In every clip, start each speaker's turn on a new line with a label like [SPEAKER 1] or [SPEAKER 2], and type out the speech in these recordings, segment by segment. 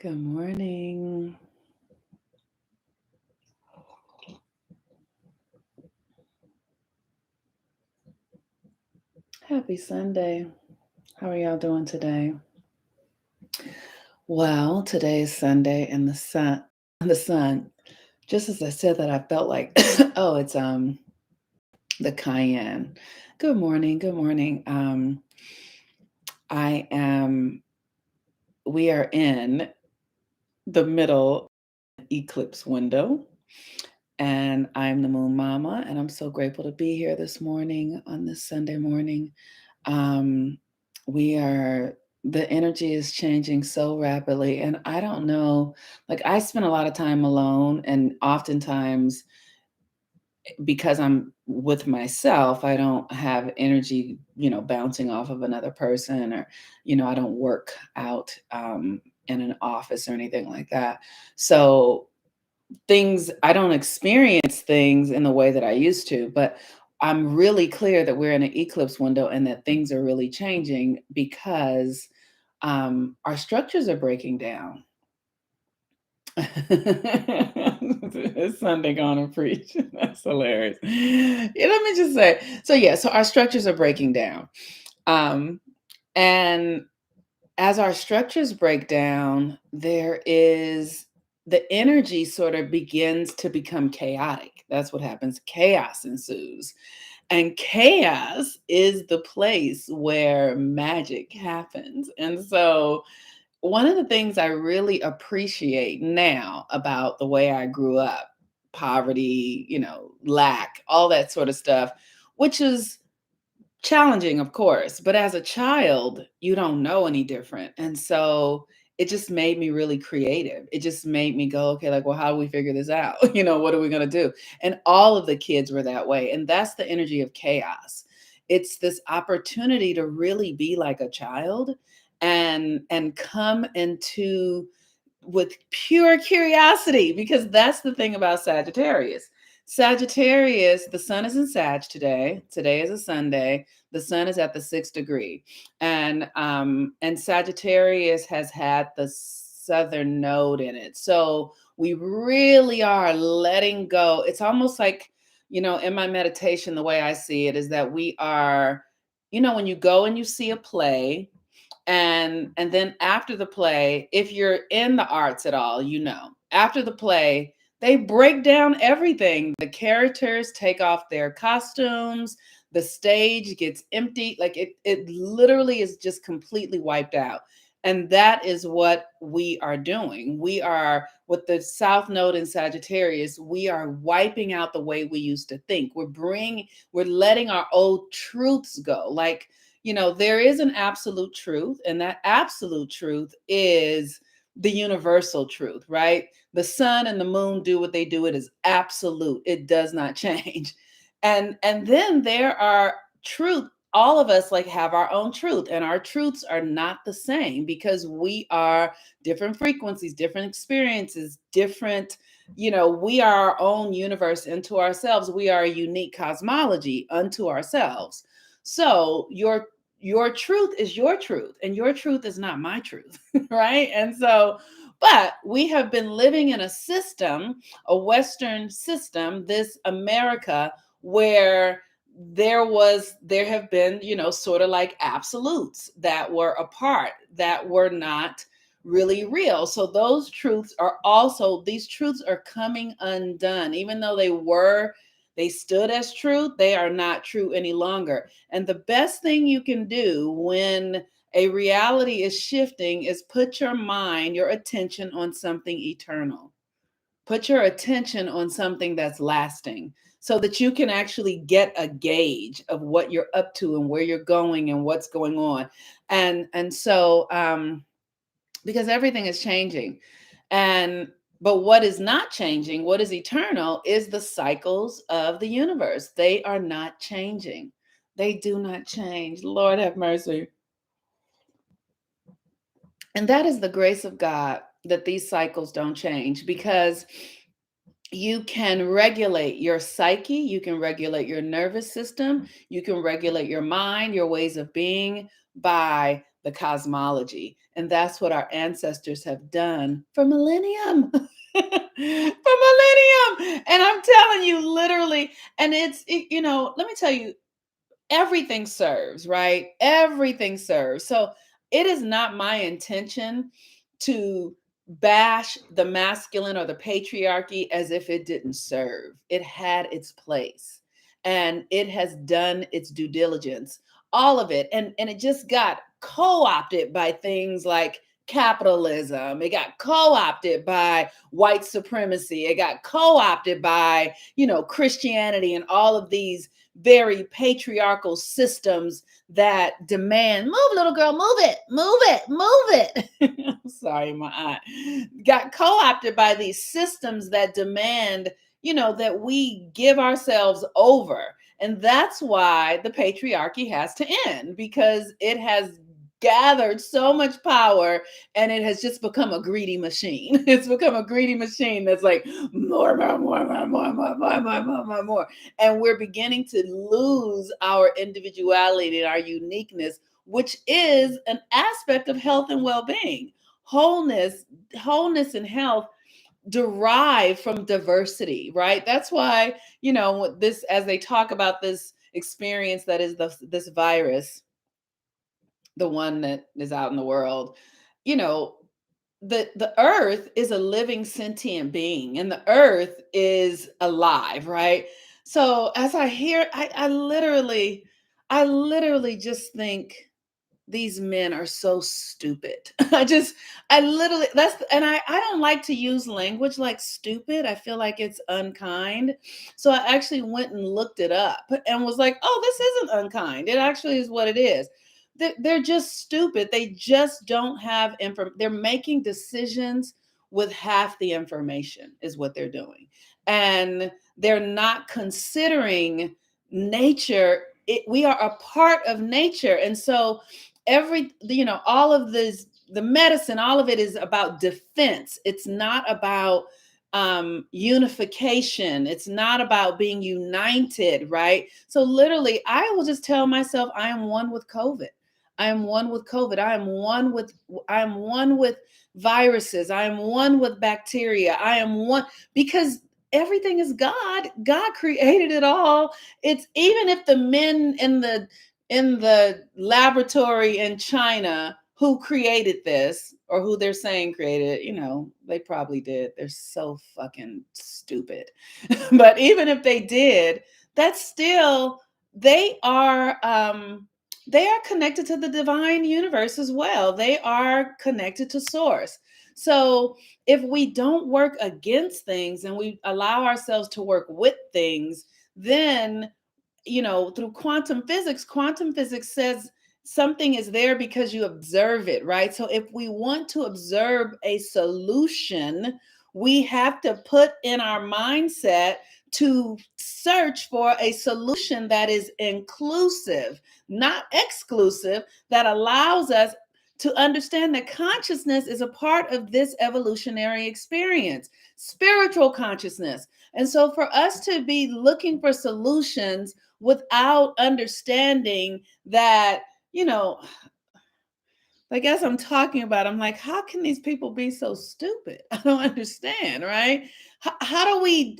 [SPEAKER 1] Good morning. Happy Sunday. How are y'all doing today? Well, today is Sunday and the sun, just as I said that I felt like oh, it's the cayenne. Good morning. Good morning. I am we are in the middle eclipse window, and I'm the moon mama, and I'm so grateful to be here this morning on this Sunday morning. Um, we are the energy is changing so rapidly, and I don't know, like I spend a lot of time alone, and oftentimes because I'm with myself, I don't have energy, bouncing off of another person, or I don't work out in an office or anything like that. So things I don't experience things in the way that I used to, but I'm really clear that we're in an eclipse window and that things are really changing because our structures are breaking down. It's Sunday gonna preach. That's hilarious. Yeah, let me just say. So yeah, so our structures are breaking down. Um, and as our structures break down, there is the energy sort of begins to become chaotic. That's what happens. Chaos ensues. And chaos is the place where magic happens. And so, one of the things I really appreciate now about the way I grew up, poverty, lack, all that sort of stuff, which is challenging, of course, but as a child, you don't know any different. And so it just made me really creative. It just made me go, okay, like, well, how do we figure this out? What are we going to do? And all of the kids were that way. And that's the energy of chaos. It's this opportunity to really be like a child and come into with pure curiosity, because that's the thing about Sagittarius. Sagittarius, the sun is in Sag today. Today is a Sunday. The sun is at the 6th degree. And Sagittarius has had the southern node in it. So we really are letting go. It's almost like, in my meditation, the way I see it is that we are, when you go and you see a play, and then after the play, if you're in the arts at all, after the play, they break down everything. The characters take off their costumes, the stage gets empty, like it literally is just completely wiped out. And that is what we are doing. We are, with the south node in Sagittarius, we are wiping out the way we used to think. We're letting our old truths go. Like, there is an absolute truth, and that absolute truth is the universal truth, right? The sun and the moon do what they do. It is absolute. It does not change. And then there are truth. All of us like have our own truth, and our truths are not the same because we are different frequencies, different experiences, different, we are our own universe into ourselves. We are a unique cosmology unto ourselves. So your truth is your truth, and your truth is not my truth, right? And so, but we have been living in a system, a Western system, this America, where there have been, sort of like absolutes that were apart, that were not really real. So these truths are coming undone, even though they stood as truth, they are not true any longer. And the best thing you can do when a reality is shifting is put your attention on something eternal. Put your attention on something that's lasting so that you can actually get a gauge of what you're up to and where you're going and what's going on. And so because everything is changing. And but what is not changing, what is eternal, is the cycles of the universe. They are not changing. They do not change. Lord have mercy. And that is the grace of God, that these cycles don't change, because You can regulate your psyche, you can regulate your nervous system, you can regulate your mind, your ways of being by the cosmology. And that's what our ancestors have done for millennium. For millennium. And I'm telling you, literally, and let me tell you, everything serves, right? Everything serves. So it is not my intention to bash the masculine or the patriarchy as if it didn't serve. It had its place and it has done its due diligence, all of it. And it just got co-opted by things like capitalism. It got co-opted by white supremacy. It got co-opted by, Christianity and all of these very patriarchal systems that demand, move, little girl, move it, move it, move it. Sorry, my aunt got co-opted by these systems that demand, that we give ourselves over. And that's why the patriarchy has to end, because it has gathered so much power and it has just become a greedy machine. It's become a greedy machine that's like more, more, more, more, more, more, more, more, more, more, more. And we're beginning to lose our individuality and our uniqueness, which is an aspect of health and well-being. Wholeness and health derive from diversity, right? That's why, this, as they talk about this experience that is this virus, the one that is out in the world, you know, the earth is a living sentient being and the earth is alive, right? So as I hear, I literally just think these men are so stupid. I literally, I don't like to use language like stupid. I feel like it's unkind. So I actually went and looked it up and was like, oh, this isn't unkind. It actually is what it is. They're just stupid. They just don't have they're making decisions with half the information is what they're doing. And they're not considering nature. We are a part of nature. And so all of this, the medicine, all of it is about defense. It's not about unification. It's not about being united, right? So literally, I will just tell myself I am one with COVID. I am one with COVID. I am one with viruses. I am one with bacteria. I am one, because everything is God. God created it all. It's, even if the men in the laboratory in China who created this, or who they're saying created it, they probably did. They're so fucking stupid. But even if they did, that's still, they are connected to the divine universe as well. They are connected to source. So if we don't work against things and we allow ourselves to work with things, then, through quantum physics says something is there because you observe it, right? So if we want to observe a solution, we have to put in our mindset to search for a solution that is inclusive, not exclusive, that allows us to understand that consciousness is a part of this evolutionary experience, spiritual consciousness. And so for us to be looking for solutions without understanding that, like, as I'm talking about, I'm like, how can these people be so stupid? I don't understand, right? How do we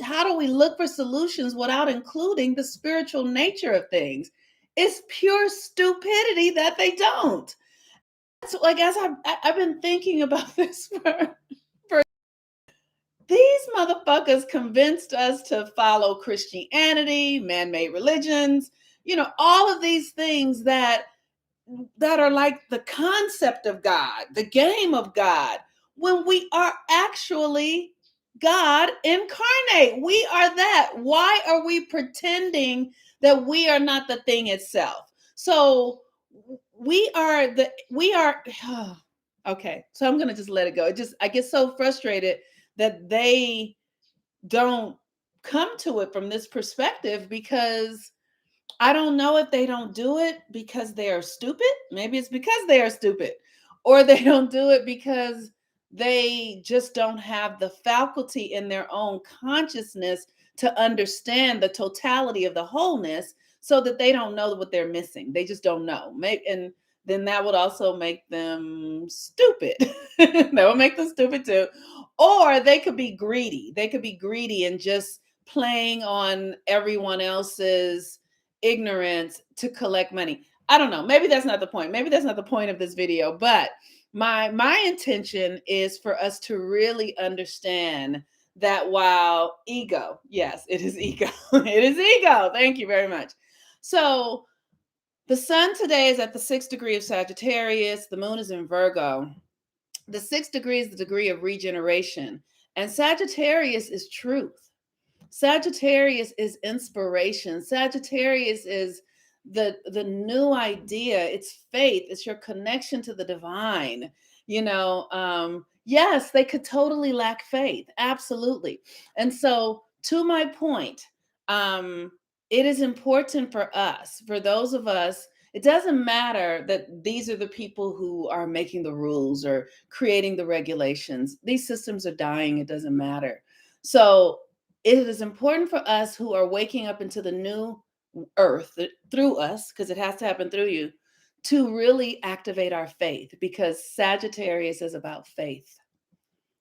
[SPEAKER 1] look for solutions without including the spiritual nature of things? It's pure stupidity that they don't. So, like, as I've been thinking about this for these motherfuckers convinced us to follow Christianity, man-made religions, all of these things that are like the concept of God, the game of God, when we are actually God incarnate. We are that. Why are we pretending that we are not the thing itself? So we are okay. So I'm going to just let it go. I get so frustrated that they don't come to it from this perspective, because I don't know if they don't do it because they are stupid. Maybe it's because they are stupid, or they don't do it because They just don't have the faculty in their own consciousness to understand the totality of the wholeness, so that they don't know what they're missing. They just don't know. And then that would also make them stupid. That would make them stupid too. Or they could be greedy. They could be greedy and just playing on everyone else's ignorance to collect money. I don't know. Maybe that's not the point. Maybe that's not the point of this video, but my intention is for us to really understand that while ego, yes, it is ego. It is ego. Thank you very much. So the sun today is at the 6th degree of Sagittarius. The moon is in Virgo. The 6th degree is the degree of regeneration. And Sagittarius is truth. Sagittarius is inspiration. Sagittarius is the new idea. It's faith. It's your connection to the divine. Yes, they could totally lack faith. Absolutely. And so, to my point, it is important for us, for those of us. It doesn't matter that these are the people who are making the rules or creating the regulations. These systems are dying. It doesn't matter. So it is important for us who are waking up into the new earth through us, because it has to happen through you, to really activate our faith, because Sagittarius is about faith.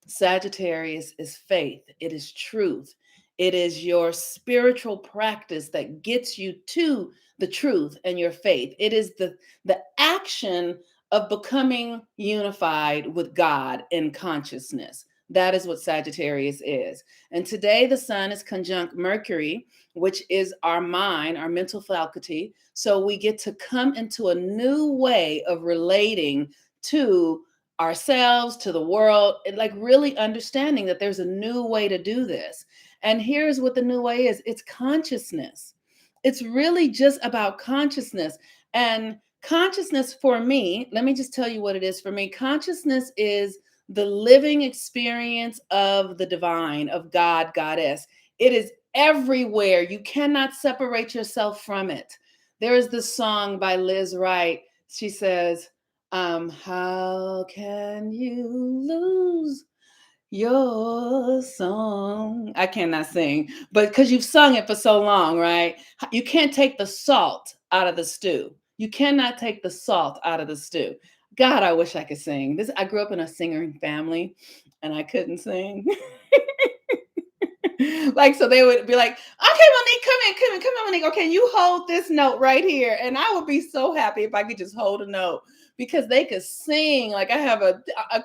[SPEAKER 1] Sagittarius is faith. It is truth. It is your spiritual practice that gets you to the truth and your faith. It is the action of becoming unified with God in consciousness. That is what Sagittarius is. And today the sun is conjunct Mercury, which is our mind, our mental faculty. So we get to come into a new way of relating to ourselves, to the world, and like really understanding that there's a new way to do this. And here's what the new way is. It's consciousness. It's really just about consciousness. And consciousness for me, let me just tell you what it is for me. Consciousness is the living experience of the divine, of God, goddess. It is everywhere. You cannot separate yourself from it. There is this song by Liz Wright. She says, how can you lose your song? I cannot sing, but because you've sung it for so long, right? You can't take the salt out of the stew. You cannot take the salt out of the stew. God, I wish I could sing. I grew up in a singing family and I couldn't sing. Like, so they would be like, okay, Monique, come in, Monique. Okay, you hold this note right here. And I would be so happy if I could just hold a note, because they could sing. Like, I have a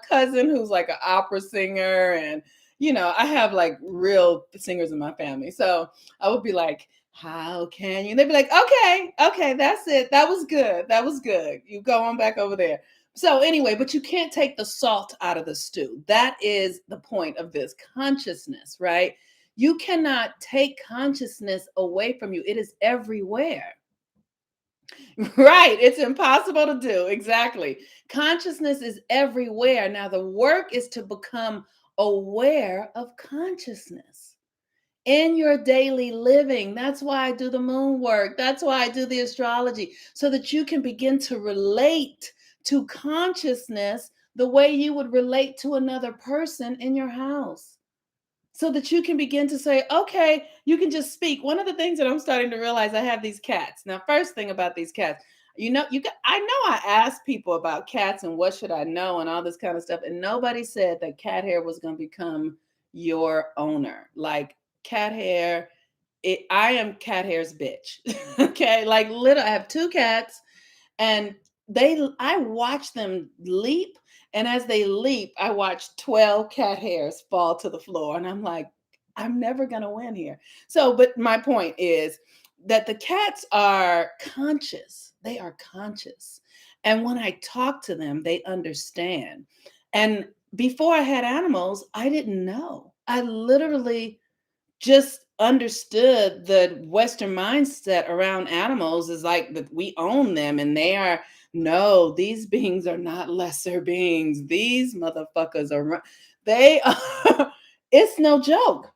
[SPEAKER 1] cousin who's like an opera singer, and I have like real singers in my family. So I would be like, how can you? They'd be like, okay, that's it. That was good. That was good. You go on back over there. So anyway, but you can't take the salt out of the stew. That is the point of this consciousness, right? You cannot take consciousness away from you. It is everywhere. Right. It's impossible to do. Exactly. Consciousness is everywhere. Now, the work is to become aware of consciousness in your daily living. That's why I do the moon work. That's why I do the astrology, so that you can begin to relate to consciousness the way you would relate to another person in your house, so that you can begin to say, okay, you can just speak. One of the things that I'm starting to realize, I have these cats. Now, first thing about these cats, I know I asked people about cats and what should I know and all this kind of stuff, and nobody said that cat hair was going to become your owner. Like, cat hair, I am cat hair's bitch. Okay, like, literally, I have 2 cats, and I watch them leap, and as they leap, I watch 12 cat hairs fall to the floor, and I'm like, I'm never going to win here. So, but my point is that the cats are conscious. They are conscious. And when I talk to them, they understand. And before I had animals, I didn't know. I literally just understood the Western mindset around animals is like that we own them, and they are, no, these beings are not lesser beings. These motherfuckers they are, it's no joke.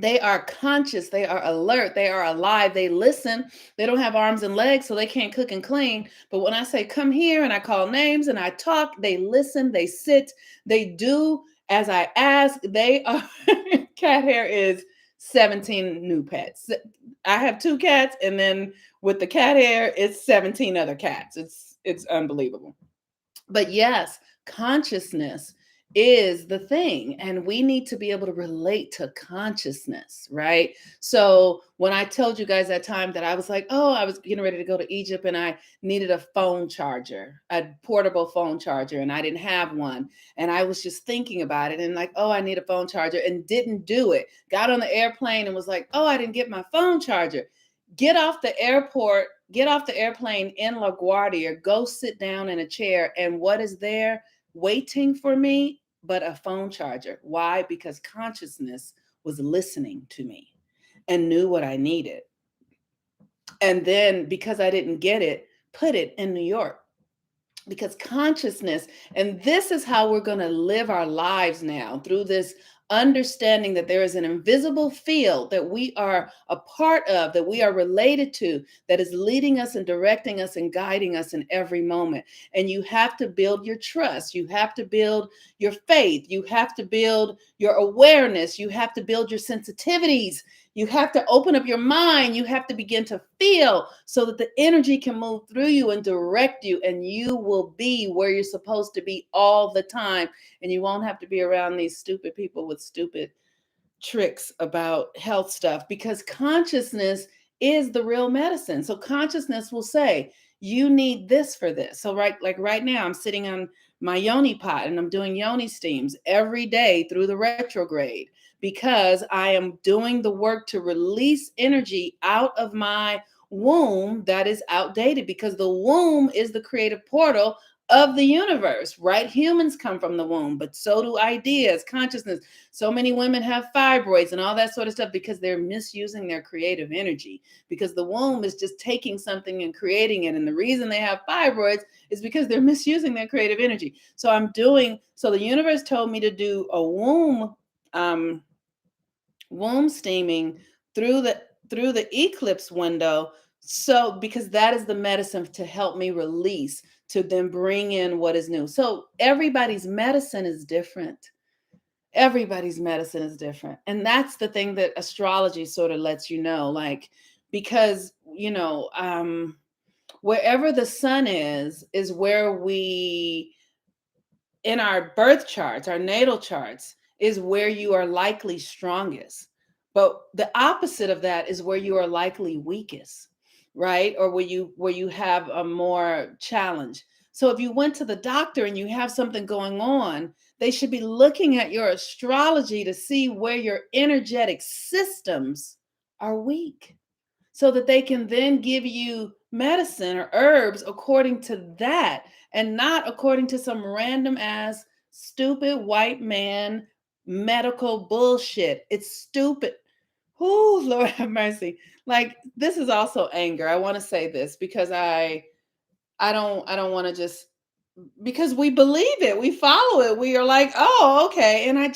[SPEAKER 1] They are conscious, they are alert, they are alive, they listen. They don't have arms and legs, so they can't cook and clean. But when I say come here and I call names and I talk, they listen, they sit, they do as I ask. They are cat hair is 17 new pets. I have two cats, and then with the cat hair, it's 17 other cats. It's unbelievable. But yes, consciousness is the thing, and we need to be able to relate to consciousness, right? So when I told you guys that time that I was like, oh, I was getting ready to go to Egypt and I needed a phone charger, a portable phone charger, and I didn't have one, and I was just thinking about it and like, oh, I need a phone charger, and didn't do it. Got on the airplane and was like, oh, I didn't get my phone charger. Get off the airport, get off the airplane in LaGuardia, go sit down in a chair, and what is there waiting for me but a phone charger? Why? Because consciousness was listening to me and knew what I needed. And then because I didn't get it, put it in New York. Because consciousness, and this is how we're going to live our lives now, through this understanding that there is an invisible field that we are a part of, that we are related to, that is leading us and directing us and guiding us in every moment. And you have to build your trust, you have to build your faith, you have to build your awareness, you have to build your sensitivities. You have to open up your mind. You have to begin to feel so that the energy can move through you and direct you, and you will be where you're supposed to be all the time. And you won't have to be around these stupid people with stupid tricks about health stuff, because consciousness is the real medicine. So consciousness will say, you need this for this. So right now I'm sitting on my yoni pot and I'm doing yoni steams every day through the retrograde, because I am doing the work to release energy out of my womb that is outdated, because the womb is the creative portal of the universe, right? Humans come from the womb, but so do ideas, consciousness. So many women have fibroids and all that sort of stuff because they're misusing their creative energy, because the womb is just taking something and creating it. And the reason they have fibroids is because they're misusing their creative energy. So the universe told me to do a womb steaming through the eclipse window, so because that is the medicine to help me release, to then bring in what is new. So everybody's medicine is different. Everybody's medicine is different. And that's the thing that astrology sort of lets you know, like, because, wherever the sun is where we, in our birth charts, our natal charts, is where you are likely strongest. But the opposite of that is where you are likely weakest, right? Or where you have a more challenge. So if you went to the doctor and you have something going on, they should be looking at your astrology to see where your energetic systems are weak, so that they can then give you medicine or herbs according to that, and not according to some random ass stupid white man medical bullshit. It's stupid. Oh, Lord have mercy. Like, this is also anger. I want to say this because I don't want to just, because we believe it, we follow it, we are like, oh, okay. And I'm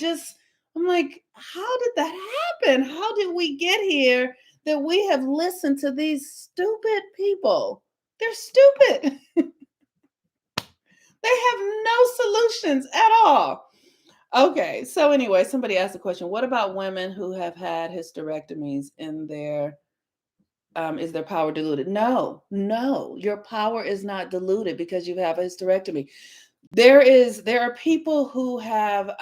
[SPEAKER 1] like, how did that happen? How did we get here, that we have listened to these stupid people? They're stupid. They have no solutions at all. Okay, so anyway, somebody asked a question: what about women who have had hysterectomies in their is their power diluted? No, no, your power is not diluted because you have a hysterectomy. There are people who have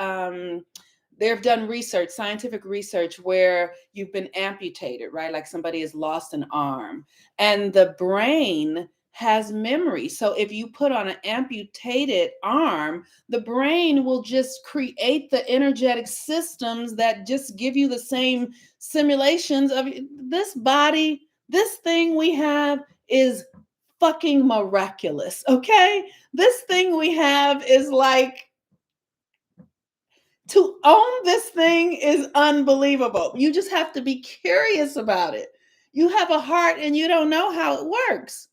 [SPEAKER 1] they've done research, scientific research, where you've been amputated, right? Like somebody has lost an arm, and the brain has memory. So if you put on an amputated arm, the brain will just create the energetic systems that just give you the same simulations of this body. This thing we have is fucking miraculous, okay? This thing we have is like, to own this thing is unbelievable. You just have to be curious about it. You have a heart and you don't know how it works.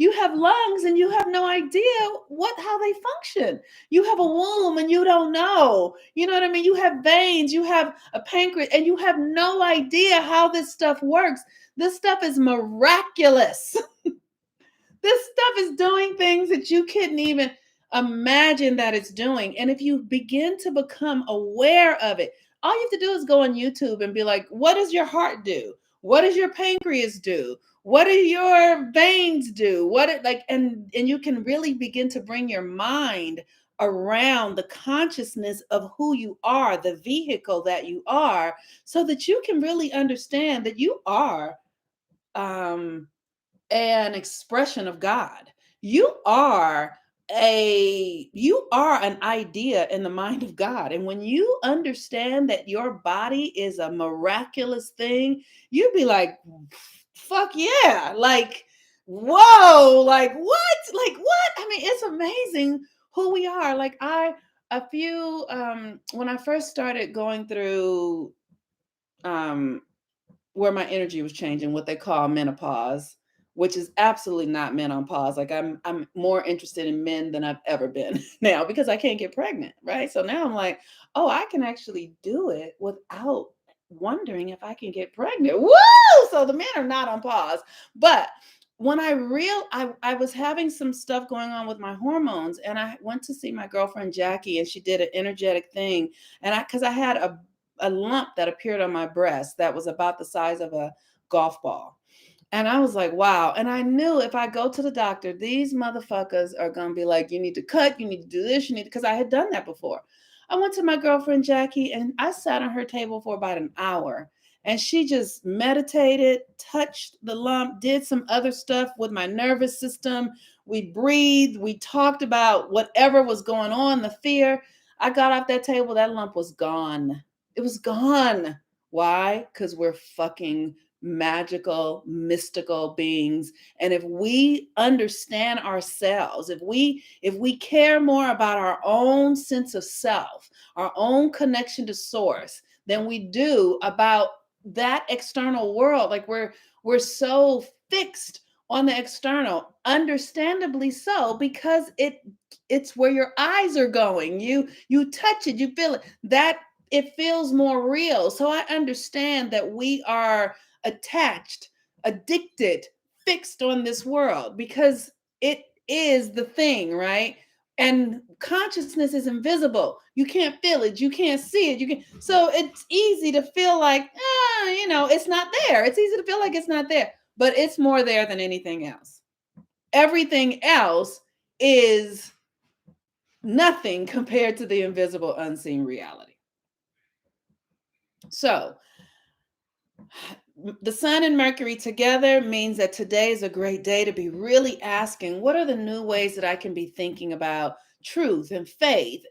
[SPEAKER 1] You have lungs and you have no idea how they function. You have a womb and you don't know. You know what I mean? You have veins, you have a pancreas, and you have no idea how this stuff works. This stuff is miraculous. This stuff is doing things that you couldn't even imagine that it's doing. And if you begin to become aware of it, all you have to do is go on YouTube and be like, what does your heart do? What does your pancreas do? What do your veins do? And you can really begin to bring your mind around the consciousness of who you are, the vehicle that you are, so that you can really understand that you are um an expression of God. You are an idea in the mind of God. And when you understand that your body is a miraculous thing, you'd be like, fuck yeah. Like, whoa, like what? Like what? I mean, it's amazing who we are. Like a few when I first started going through um where my energy was changing, what they call menopause, which is absolutely not menopause. Like I'm more interested in men than I've ever been now because I can't get pregnant, right? So now I'm like, oh, I can actually do it without wondering if I can get pregnant. Woo! So the men are not on pause. But when I was having some stuff going on with my hormones, and I went to see my girlfriend Jackie, and she did an energetic thing. And because I had a lump that appeared on my breast that was about the size of a golf ball. And I was like, wow. And I knew if I go to the doctor, these motherfuckers are going to be like, you need to cut, you need to do this, because I had done that before. I went to my girlfriend Jackie and I sat on her table for about an hour. And she just meditated, touched the lump, did some other stuff with my nervous system. We breathed, we talked about whatever was going on, the fear. I got off that table, that lump was gone. It was gone. Why? Because we're fucking magical, mystical beings. And if we understand ourselves, if we care more about our own sense of self, our own connection to source than we do about that external world, like we're so fixed on the external, understandably so, because it's where your eyes are going. You touch it, you feel it, that it feels more real. So I understand that we are attached, addicted, fixed on this world because it is the thing, right? And consciousness is invisible. You can't feel it, you can't see it, you can. So it's easy to feel like, it's not there. It's easy to feel like it's not there, but it's more there than anything else. Everything else is nothing compared to the invisible, unseen reality. So the sun and Mercury together means that today is a great day to be really asking, what are the new ways that I can be thinking about truth and faith?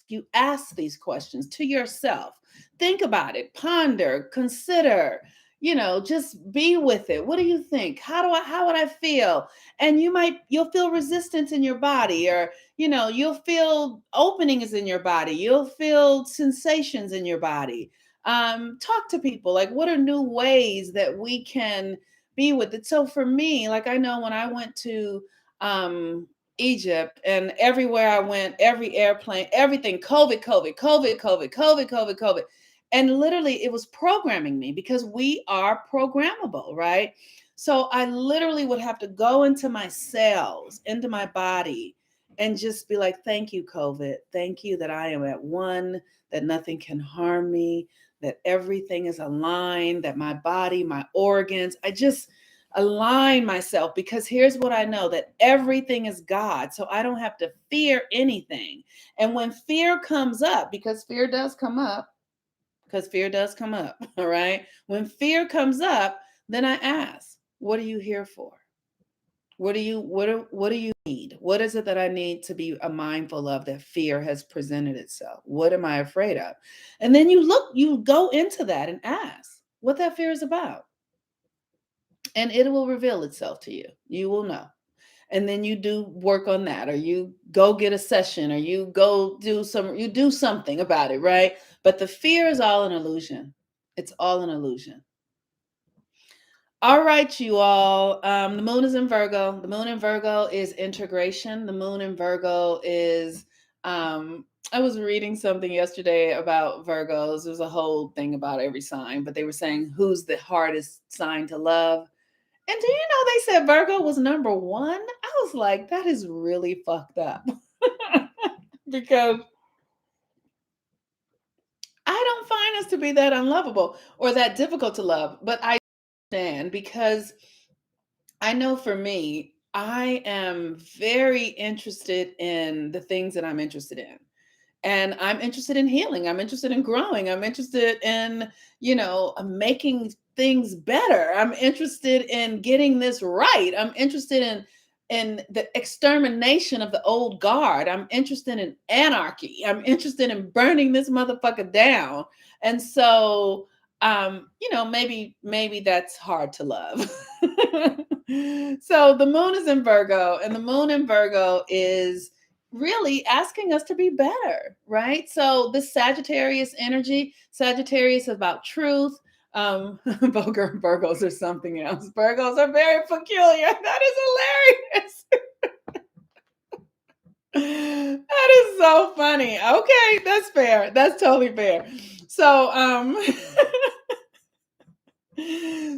[SPEAKER 1] You ask these questions to yourself. Think about it, ponder, consider, just be with it. What do you think? How would I feel? And you'll feel resistance in your body, or, you'll feel openings in your body. You'll feel sensations in your body. Talk to people, like, what are new ways that we can be with it? So for me, like, I know when I went to um Egypt, and everywhere I went, every airplane, everything, COVID, COVID, COVID, COVID, COVID, COVID, COVID. And literally it was programming me, because we are programmable, right? So I literally would have to go into my cells, into my body, and just be like, thank you, COVID. Thank you that I am at one, that nothing can harm me, that everything is aligned, that my body, my organs, I just align myself, because here's what I know, that everything is God. So I don't have to fear anything. And when fear comes up, because fear does come up, all right? When fear comes up, then I ask, what are you here for? What do you need? What is it that I need to be mindful of that fear has presented itself? What am I afraid of? And then you go into that and ask what that fear is about. And it will reveal itself to you. You will know. And then you do work on that, or you go get a session, or you do something about it, right? But the fear is all an illusion. It's all an illusion. All right, you all. The moon is in Virgo. The moon in Virgo is integration. The moon in Virgo is. I was reading something yesterday about Virgos. There's a whole thing about every sign, but they were saying who's the hardest sign to love. And do you know they said Virgo was number one? I was like, that is really fucked up. Because I don't find us to be that unlovable or that difficult to love. But I understand because I know for me, I am very interested in the things that I'm interested in. And I'm interested in healing. I'm interested in growing. I'm interested in, making things better. I'm interested in getting this right. I'm interested in the extermination of the old guard. I'm interested in anarchy. I'm interested in burning this motherfucker down. And so maybe that's hard to love. So the moon is in Virgo, and the moon in Virgo is really asking us to be better, right? So the Sagittarius energy, Sagittarius is about truth. Virgos are something else. Virgos are very peculiar. That is hilarious. That is so funny. Okay, that's fair. That's totally fair. So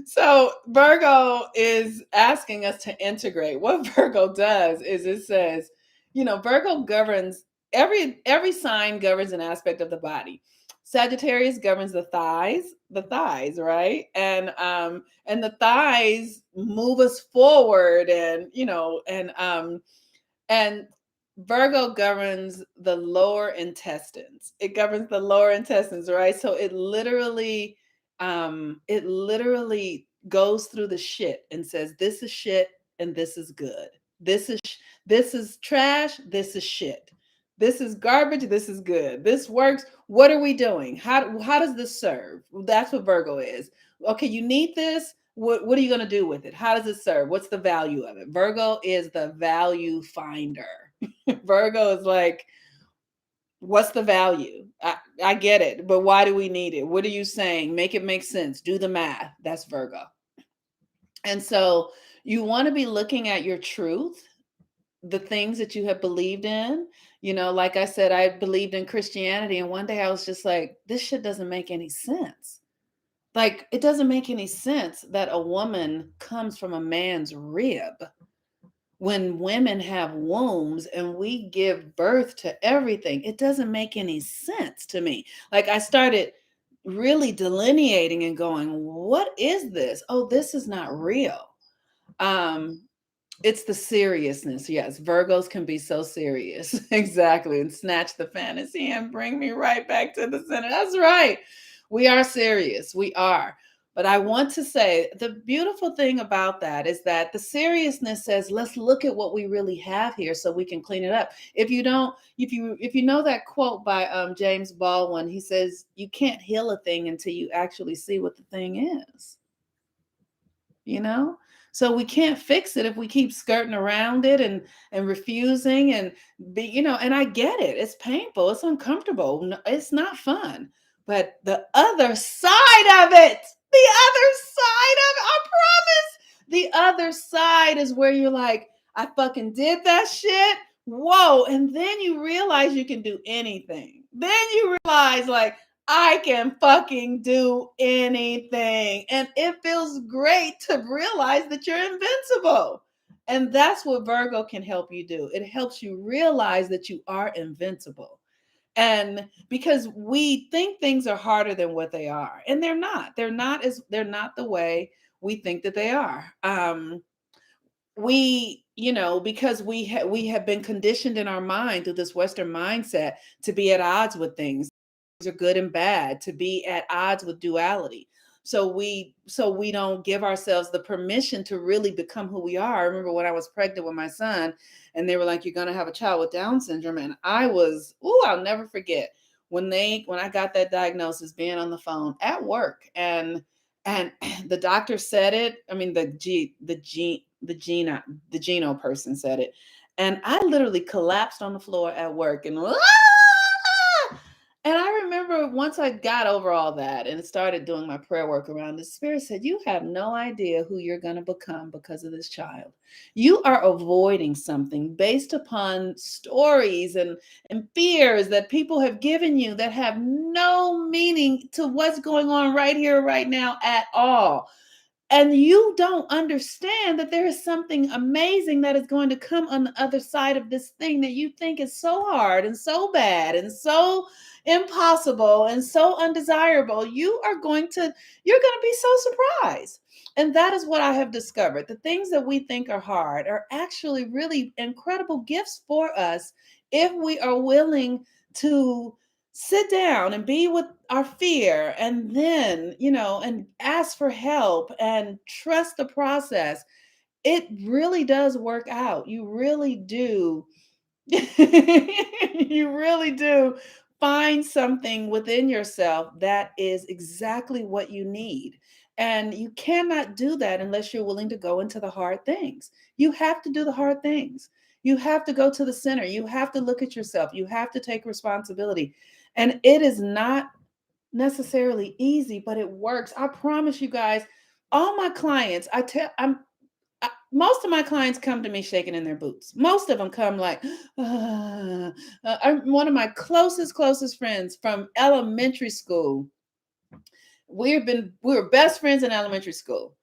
[SPEAKER 1] so Virgo is asking us to integrate. What Virgo does is it says, Virgo governs every sign governs an aspect of the body. Sagittarius governs the thighs, right? And the thighs move us forward, and Virgo governs the lower intestines. It governs the lower intestines, right? So it literally goes through the shit and says, this is shit and this is good. This is trash, this is shit. This is garbage, this is good. This works. What are we doing? How does this serve? That's what Virgo is. Okay, you need this. What are you going to do with it? How does it serve? What's the value of it? Virgo is the value finder. Virgo is like, what's the value? I get it, but why do we need it? What are you saying? Make it make sense. Do the math. That's Virgo. And so you want to be looking at your truth, the things that you have believed in. Like I said, I believed in Christianity, and one day I was just like, this shit doesn't make any sense. Like, it doesn't make any sense that a woman comes from a man's rib when women have wombs and we give birth to everything. It doesn't make any sense to me. Like, I started really delineating and going, what is this? Oh, this is not real. Um, it's the seriousness. Yes, Virgos can be so serious. Exactly. And snatch the fantasy and bring me right back to the center. That's right. We are serious. We are. But I want to say the beautiful thing about that is that the seriousness says, let's look at what we really have here so we can clean it up. If you know that quote by James Baldwin, he says, you can't heal a thing until you actually see what the thing is. you know so we can't fix it if we keep skirting around it and refusing and and I get it. It's painful, it's uncomfortable, it's not fun. But the other side of it, I promise, the other side is where you're like, I fucking did that shit. Whoa. And then you realize you can do anything. Then you realize, like, I can fucking do anything. And it feels great to realize that you're invincible. And that's what Virgo can help you do. It helps you realize that you are invincible. And because we think things are harder than what they are, and they're not. They're not the way we think that they are. Because we have been conditioned in our mind through this Western mindset to be at odds with things are good and bad, to be at odds with duality. So we don't give ourselves the permission to really become who we are. I remember when I was pregnant with my son, and they were like, you're gonna have a child with Down syndrome. And I'll never forget when I got that diagnosis, being on the phone at work, and the doctor said it. I mean, the Geno person said it. And I literally collapsed on the floor at work, and And I remember once I got over all that and started doing my prayer work around, the spirit said, "You have no idea who you're going to become because of this child. You are avoiding something based upon stories and fears that people have given you that have no meaning to what's going on right here, right now at all. And you don't understand that there is something amazing that is going to come on the other side of this thing that you think is so hard and so bad and so impossible and so undesirable. You're going to be so surprised. And that is what I have discovered. The things that we think are hard are actually really incredible gifts for us if we are willing to sit down and be with our fear, and then, and ask for help and trust the process. It really does work out. You really do. You really do find something within yourself that is exactly what you need. And you cannot do that unless you're willing to go into the hard things. You have to do the hard things. You have to go to the center. You have to look at yourself. You have to take responsibility. And it is not necessarily easy, but it works. I promise you guys, all my clients, most of my clients come to me shaking in their boots. Most of them come like, I'm one of my closest friends from elementary school. We were best friends in elementary school,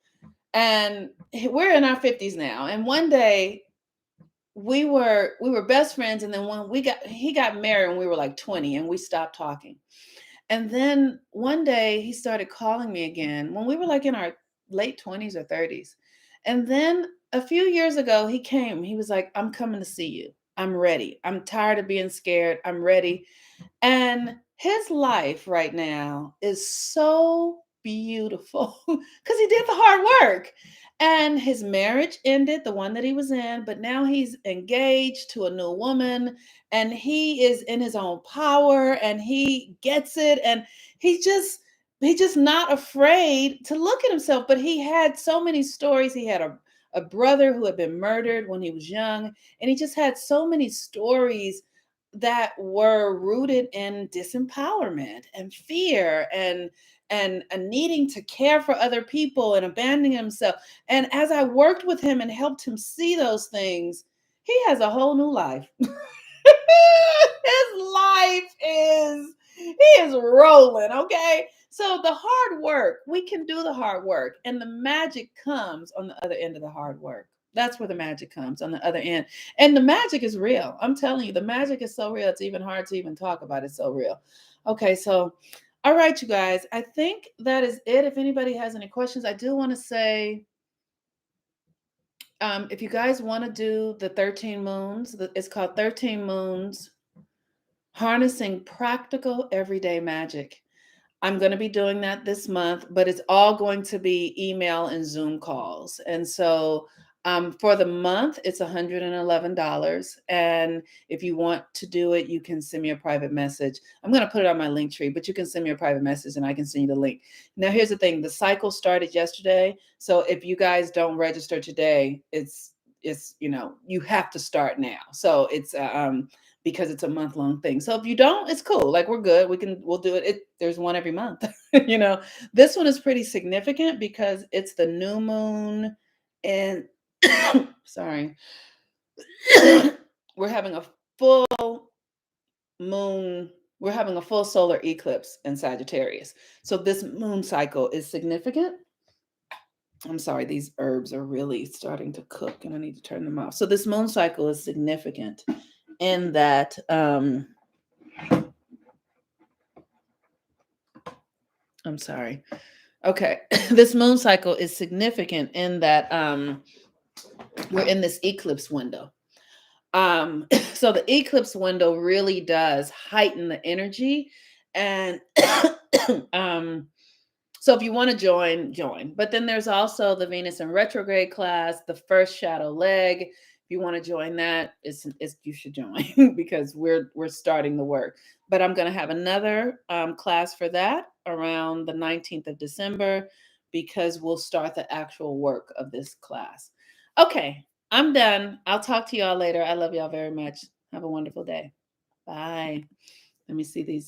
[SPEAKER 1] and we're in our 50s now. And one day we were best friends, and then when he got married when we were like 20, and we stopped talking. And then one day he started calling me again when we were like in our late 20s or 30s. And then a few years ago, he came. He was like, "I'm coming to see you. I'm ready. I'm tired of being scared. I'm ready." And his life right now is so beautiful because he did the hard work. And his marriage ended, the one that he was in, but now he's engaged to a new woman, and he is in his own power, and he gets it. And he's just not afraid to look at himself. But he had so many stories. He had a brother who had been murdered when he was young, and he just had so many stories that were rooted in disempowerment and fear and needing to care for other people and abandoning himself. And as I worked with him and helped him see those things, he has a whole new life. His life is he is rolling, okay? So the hard work, we can do the hard work, and the magic comes on the other end of the hard work. That's where the magic comes on the other end. And the magic is real. I'm telling you, the magic is so real. It's even hard to even talk about. It's so real. Okay, so all right, you guys. I think that is it. If anybody has any questions, I do want to say, if you guys want to do the 13 moons, it's called 13 Moons Harnessing Practical Everyday Magic. I'm going to be doing that this month, but it's all going to be email and Zoom calls. And so for the month, it's $111. And if you want to do it, you can send me a private message. I'm going to put it on my link tree, but you can send me a private message and I can send you the link. Now, here's the thing. The cycle started yesterday. So if you guys don't register today, you have to start now. So it's, because it's a month-long thing. So if you don't, it's cool. Like, we're good. We'll do it. There's one every month. This one is pretty significant because it's the new moon, and sorry. We're having a full moon, we're having a full solar eclipse in Sagittarius. So this moon cycle is significant. I'm sorry, these herbs are really starting to cook and I need to turn them off. So this moon cycle is significant in that I'm sorry. Okay. This moon cycle is significant in that we're in this eclipse window. So the eclipse window really does heighten the energy. And so if you want to join. But then there's also the Venus in retrograde class, the first shadow leg. If you want to join that, you should join because we're starting the work. But I'm going to have another class for that around the 19th of December because we'll start the actual work of this class. Okay, I'm done. I'll talk to y'all later. I love y'all very much. Have a wonderful day. Bye. Let me see these.